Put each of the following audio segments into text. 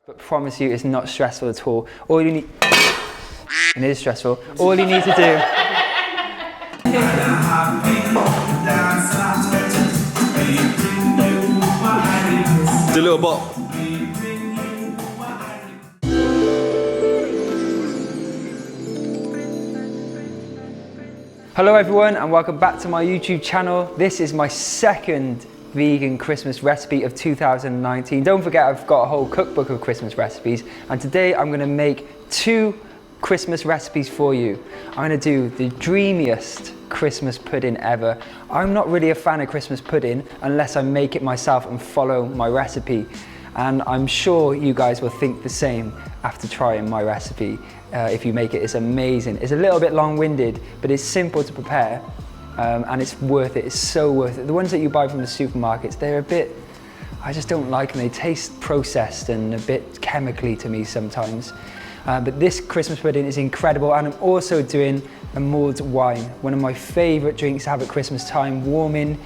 But promise you, it's not stressful at all. All you need, it is stressful. All you need to do. Do a little bop. Hello everyone and welcome back to my YouTube channel. This is my second vegan Christmas recipe of 2019. Don't forget, I've got a whole cookbook of Christmas recipes, and today I'm going to make two Christmas recipes for you. I'm going to do the dreamiest Christmas pudding ever. I'm not really a fan of Christmas pudding unless I make it myself and follow my recipe, and I'm sure you guys will think the same after trying my recipe. If you make it, it's amazing. It's a little bit long-winded, but it's simple to prepare. And it's worth it, it's so worth it. The ones that you buy from the supermarkets, they're a bit, I just don't like them. They taste processed and a bit chemically to me sometimes. But this Christmas pudding is incredible, and I'm also doing a mulled wine, one of my favourite drinks to have at Christmas time. Warming,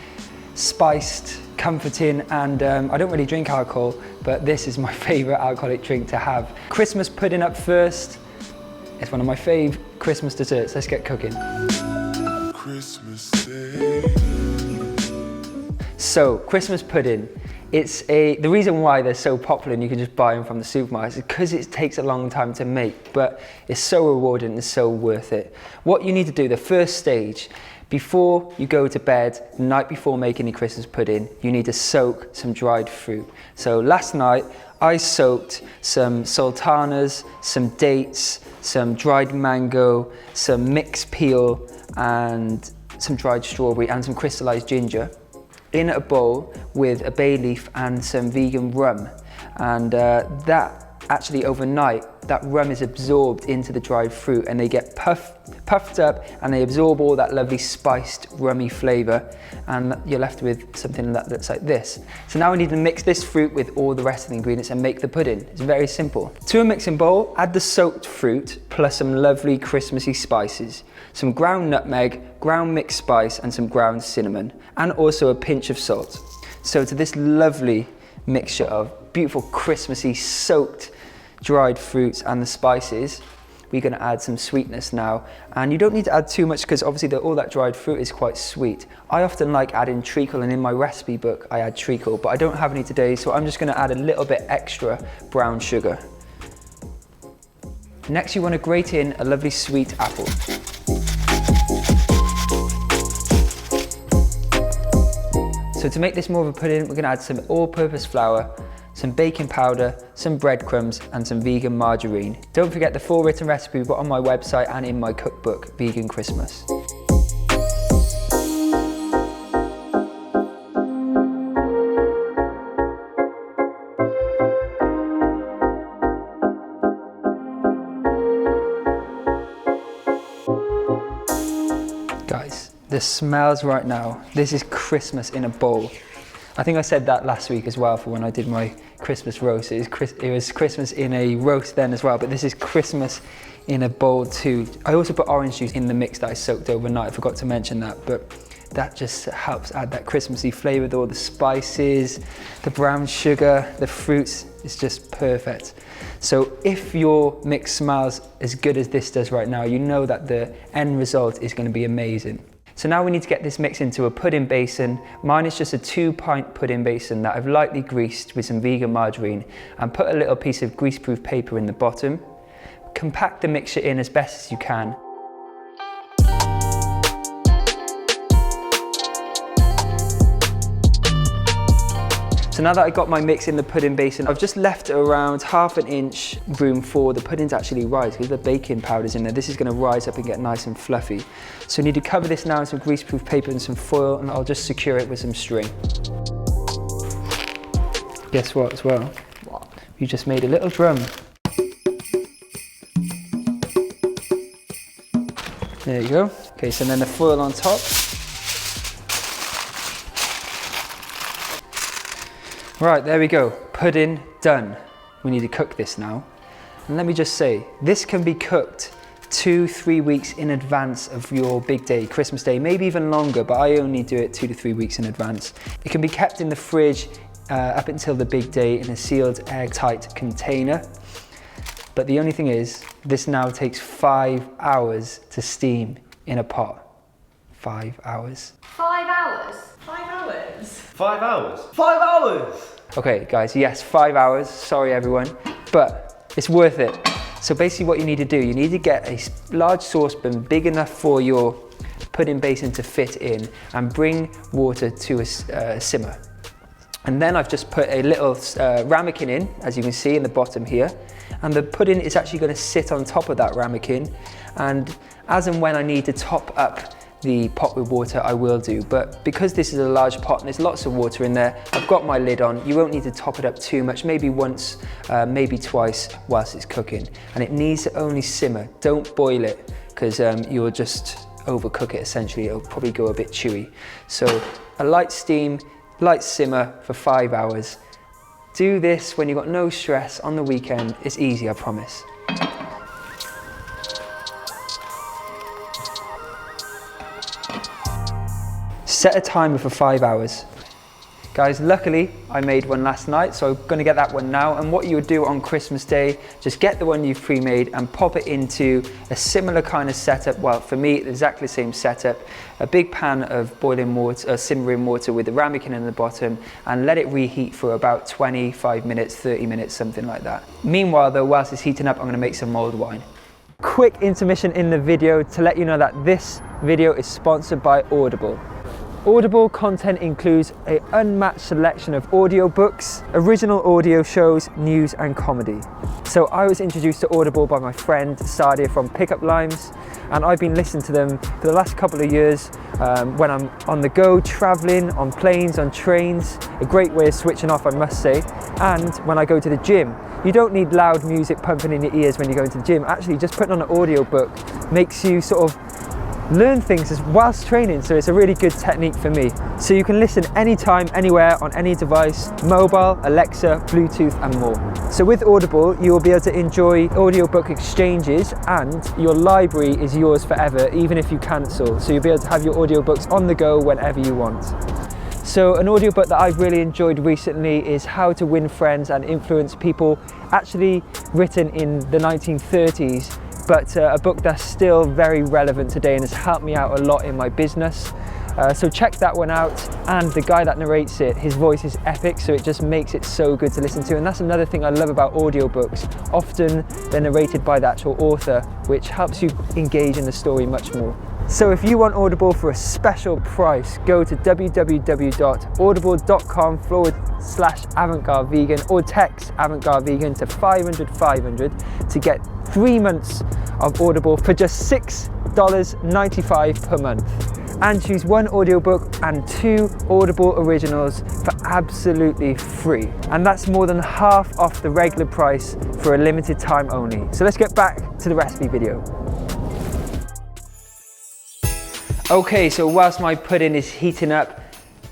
spiced, comforting, and I don't really drink alcohol, but this is my favourite alcoholic drink to have. Christmas pudding up first. It's one of my fave Christmas desserts. Let's get cooking. Christmas Day. So, Christmas pudding. The reason why they're so popular and you can just buy them from the supermarkets is because it takes a long time to make, but it's so rewarding and so worth it. What you need to do, the first stage, before you go to bed, the night before making your Christmas pudding, you need to soak some dried fruit. So last night, I soaked some sultanas, some dates, some dried mango, some mixed peel, and some dried strawberry and some crystallized ginger in a bowl with a bay leaf and some vegan rum. And that actually overnight, that rum is absorbed into the dried fruit and they get puffed up and they absorb all that lovely spiced rummy flavor, and you're left with something that looks like this. So now we need to mix this fruit with all the rest of the ingredients and make the pudding. It's very simple. To a mixing bowl, add the soaked fruit plus some lovely Christmassy spices, some ground nutmeg, ground mixed spice and some ground cinnamon, and also a pinch of salt. So to this lovely mixture of beautiful Christmassy soaked dried fruits and the spices, we're going to add some sweetness now. And you don't need to add too much because obviously all that dried fruit is quite sweet. I often like adding treacle, and in my recipe book I add treacle, but I don't have any today, so I'm just going to add a little bit extra brown sugar. Next, you want to grate in a lovely sweet apple. So to make this more of a pudding, we're going to add some all-purpose flour, some baking powder, some breadcrumbs and some vegan margarine. Don't forget the full written recipe we've got on my website and in my cookbook, Vegan Christmas. Guys, the smells right now, this is Christmas in a bowl. I think I said that last week as well for when I did my Christmas roast. It was Christmas in a roast then as well, but this is Christmas in a bowl too. I also put orange juice in the mix that I soaked overnight. I forgot to mention that, but that just helps add that Christmassy flavor with all the spices, the brown sugar, the fruits. It's just perfect. So if your mix smells as good as this does right now, you know that the end result is going to be amazing. So now we need to get this mix into a pudding basin. Mine is just a 2-pint pudding basin that I've lightly greased with some vegan margarine and put a little piece of greaseproof paper in the bottom. Compact the mixture in as best as you can. So now that I got my mix in the pudding basin, I've just left around ½ inch room for the pudding to actually rise, because the baking powder's in there. This is going to rise up and get nice and fluffy. So you need to cover this now in some greaseproof paper and some foil, and I'll just secure it with some string. Guess what as well? What? You just made a little drum. There you go. Okay, so then the foil on top. Right, there we go, pudding done. We need to cook this now. And let me just say, this can be cooked 2-3 weeks in advance of your big day, Christmas Day, maybe even longer, but I only do it 2 to 3 weeks in advance. It can be kept in the fridge up until the big day in a sealed airtight container. But the only thing is, this now takes 5 hours to steam in a pot. 5 hours. 5 hours? 5 hours? 5 hours? 5 hours! Okay guys, yes, 5 hours, sorry everyone, but it's worth it. So basically what you need to do, you need to get a large saucepan big enough for your pudding basin to fit in and bring water to a simmer. And then I've just put a little ramekin in, as you can see in the bottom here, and the pudding is actually going to sit on top of that ramekin, and as and when I need to top up the pot with water, I will do. But because this is a large pot and there's lots of water in there, I've got my lid on. You won't need to top it up too much, maybe once, maybe twice whilst it's cooking. And it needs to only simmer. Don't boil it, because you'll just overcook it essentially. It'll probably go a bit chewy. So a light steam, light simmer for 5 hours. Do this when you've got no stress on the weekend. It's easy, I promise. Set a timer for 5 hours. Guys, luckily I made one last night, so I'm gonna get that one now. And what you would do on Christmas Day, just get the one you've pre-made and pop it into a similar kind of setup. Well, for me, exactly the same setup. A big pan of boiling water, simmering water with the ramekin in the bottom, and let it reheat for about 25 minutes, 30 minutes, something like that. Meanwhile though, whilst it's heating up, I'm gonna make some mulled wine. Quick intermission in the video to let you know that this video is sponsored by Audible. Audible content includes an unmatched selection of audiobooks, original audio shows, news and comedy. So I was introduced to Audible by my friend Sadia from Pickup Limes, and I've been listening to them for the last couple of years when I'm on the go, traveling, on planes, on trains. A great way of switching off, I must say. And when I go to the gym. You don't need loud music pumping in your ears when you go into the gym. Actually, just putting on an audiobook makes you sort of learn things whilst training, so it's a really good technique for me. So you can listen anytime, anywhere, on any device, mobile, Alexa, Bluetooth and more. So with Audible, you will be able to enjoy audiobook exchanges, and your library is yours forever, even if you cancel. So you'll be able to have your audiobooks on the go whenever you want. So an audiobook that I've really enjoyed recently is How to Win Friends and Influence People, actually written in the 1930s. But a book that's still very relevant today and has helped me out a lot in my business. So check that one out, and the guy that narrates it, his voice is epic, so it just makes it so good to listen to. And that's another thing I love about audiobooks. Often they're narrated by the actual author, which helps you engage in the story much more. So if you want Audible for a special price, go to www.audible.com/avantgardevegan or text avantgardevegan to 500 to get 3 months of Audible for just $6.95 per month. And choose one audiobook and 2 Audible originals for absolutely free. And that's more than half off the regular price for a limited time only. So let's get back to the recipe video. Okay, so whilst my pudding is heating up,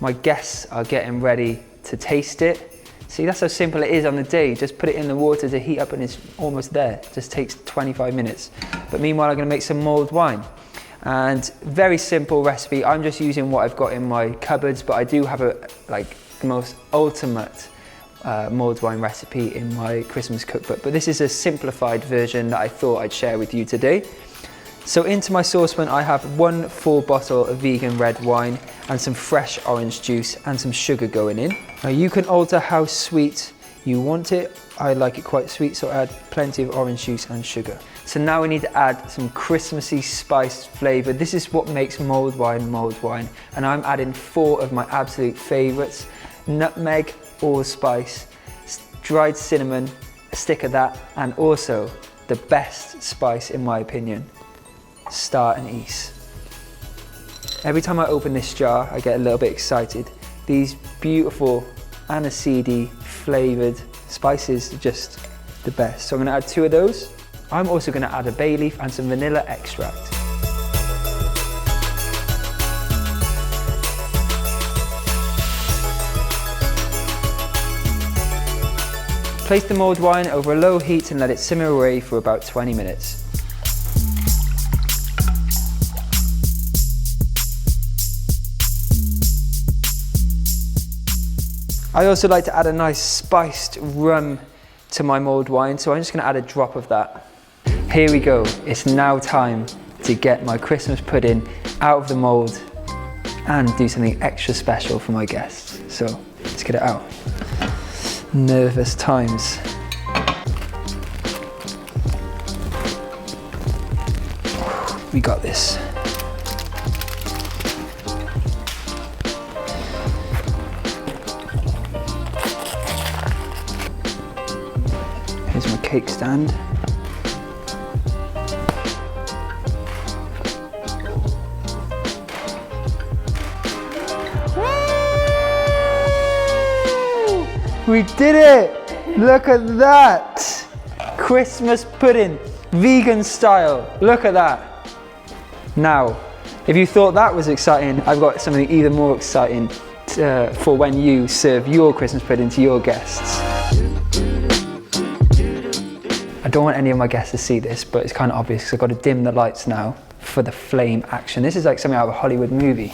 my guests are getting ready to taste it. See, that's how simple it is on the day. Just put it in the water to heat up and it's almost there. It just takes 25 minutes. But meanwhile, I'm gonna make some mulled wine. And very simple recipe. I'm just using what I've got in my cupboards, but I do have the most ultimate mulled wine recipe in my Christmas cookbook. But this is a simplified version that I thought I'd share with you today. So into my saucepan, I have 1 full bottle of vegan red wine and some fresh orange juice and some sugar going in. Now you can alter how sweet you want it. I like it quite sweet, so I add plenty of orange juice and sugar. So now we need to add some Christmassy spiced flavour. This is what makes mulled wine, and I'm adding 4 of my absolute favourites: nutmeg, allspice, dried cinnamon, a stick of that, and also the best spice in my opinion, star anise. Every time I open this jar, I get a little bit excited. These beautiful aniseedy flavoured spices are just the best. So I'm going to add 2 of those. I'm also going to add a bay leaf and some vanilla extract. Place the mulled wine over a low heat and let it simmer away for about 20 minutes. I also like to add a nice spiced rum to my mulled wine, so I'm just gonna add a drop of that. Here we go, it's now time to get my Christmas pudding out of the mould and do something extra special for my guests. So let's get it out. Nervous times. We got this. Here's my cake stand. We did it! Look at that! Christmas pudding, vegan style. Look at that. Now, if you thought that was exciting, I've got something even more exciting for when you serve your Christmas pudding to your guests. I don't want any of my guests to see this, but it's kind of obvious because I've got to dim the lights now for the flame action. This is like something out of a Hollywood movie.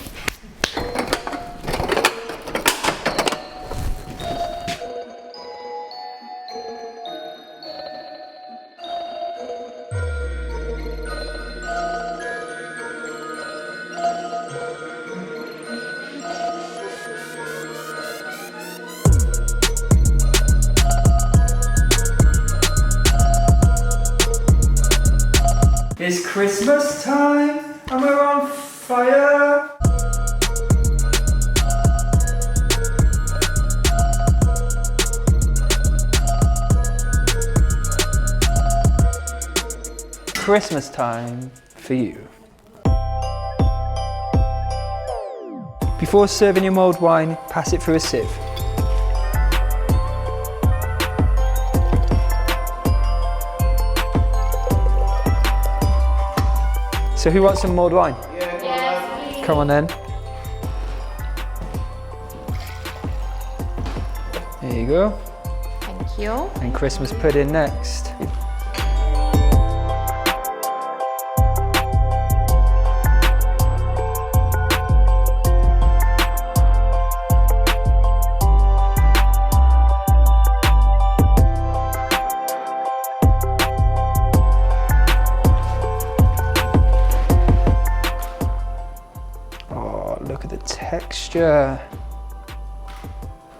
It's Christmas time and we're on fire. Christmas time for you. Before serving your mulled wine, pass it through a sieve. So who wants some mulled wine? Yes, come on then. There you go. Thank you. And Christmas pudding next. Look at the texture.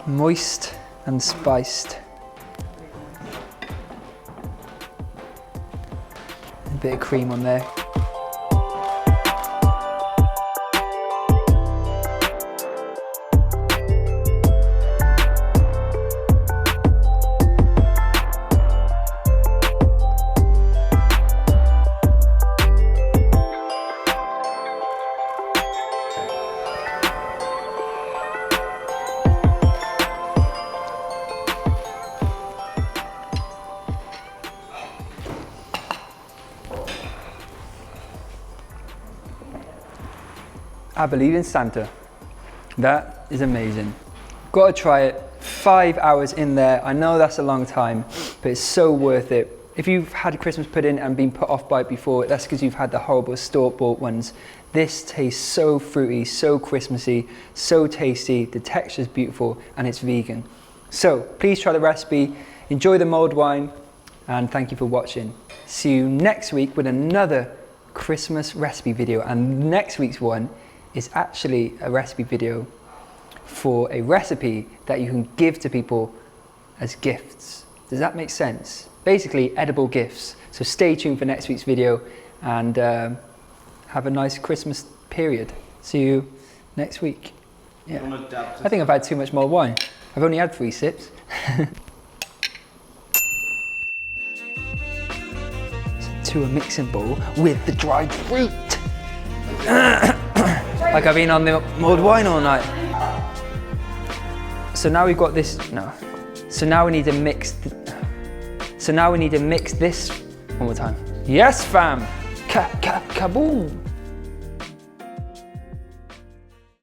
Moist and spiced. A bit of cream on there. I believe in Santa. That is amazing. Gotta try it. 5 hours in there. I know that's a long time, but it's so worth it. If you've had Christmas pudding and been put off by it before, that's because you've had the horrible store-bought ones. This tastes so fruity, so Christmassy, so tasty. The texture's beautiful and it's vegan. So please try the recipe, enjoy the mulled wine, and thank you for watching. See you next week with another Christmas recipe video, and next week's one is actually a recipe video for a recipe that you can give to people as gifts. Does that make sense? Basically edible gifts. So stay tuned for next week's video and have a nice Christmas period. See you next week. Yeah. I think I've had too much mulled wine. I've only had 3 sips. To a mixing bowl with the dried fruit. Like I've been on the mulled wine all night. So now we've got this, no. So now we need to mix, so now we need to mix this one more time. Yes, fam. Kaboom.